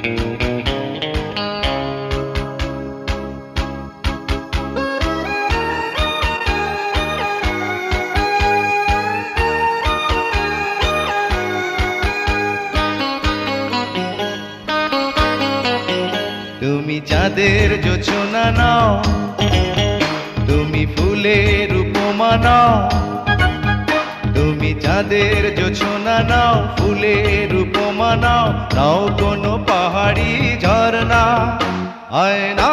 তুমি চাঁদের জোছনা নাও, তুমি ফুলের উপমা নাও। তুমি চাঁদের জোছনা নাও, ফুলের উপমা নাও, নাও কোনো পাহাড়ি ঝরনা। আয়না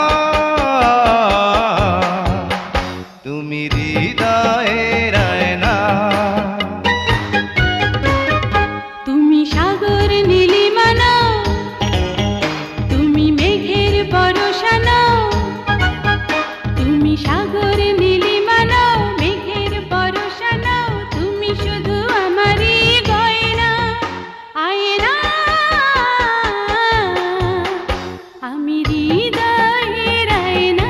তুমি হৃদয়ের আয়না। তুমি সাগর নীলিমা নাও, তুমি মেঘের বরষা নাও। তুমি সাগর নীলিমা নাও, মেঘের বরষা নাও, তুমি শুধু আমারই গয়না। আয়না আমি হৃদয়ের আয়না।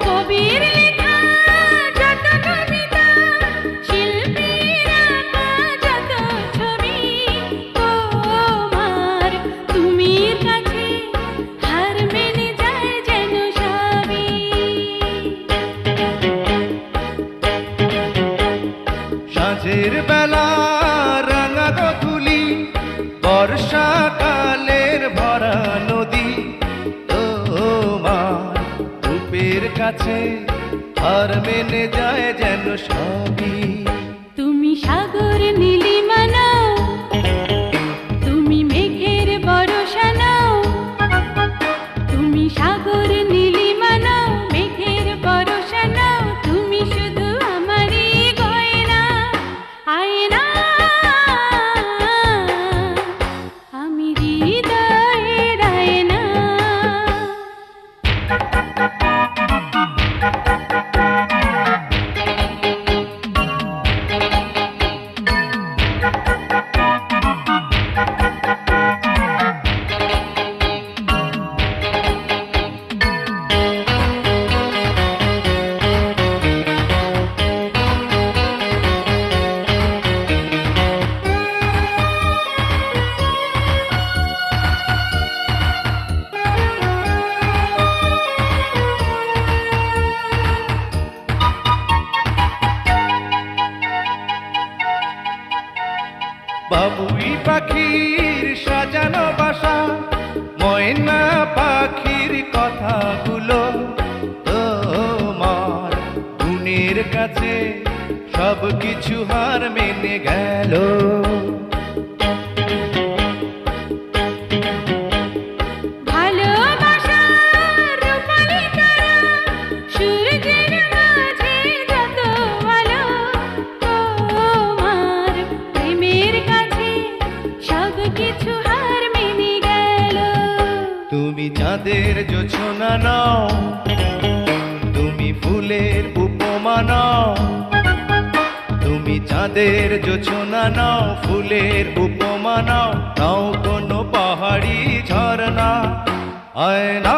কবির লেখা যত কবিতা, শিল্পীর আঁকা যত ছবি, তোমার তুমির কাছে হার মেনে যায় যেন সবই। সাঁঝের বেলা রাঙা গোধূলি, বর্ষাকালের ভরা নদী, তোমার রূপের কাছে হার মেনে যায় যেন সবই। তুমি সাগর নীলিমা নাও, তুমি মেঘের বরষা নাও। তুমি সাগর নীলিমা নাও, মেঘের বরষা নাও, তুমি শুধু আমারই গয়না। আয়না আমি হৃদয়ের আয়না। বাবুই পাখির সাজানো বাসা, ময়না পাখির কথাগুলো, তোমার গুণের কাছে সব কিছু হার মেনে গেল। ভালোবাসার রূপালি তারা, সূর্যের মাঝে যত আলো, তোমার প্রেমের কাছে সব কিছু হার মেনে গেল। তুমি চাঁদের জোছনা নাও, তুমি ফুলের উপমা নাও। তুমি চাঁদের জোছনা নাও, ফুলের উপমা নাও, নাও কোনো পাহাড়ি ঝরনা। আয়না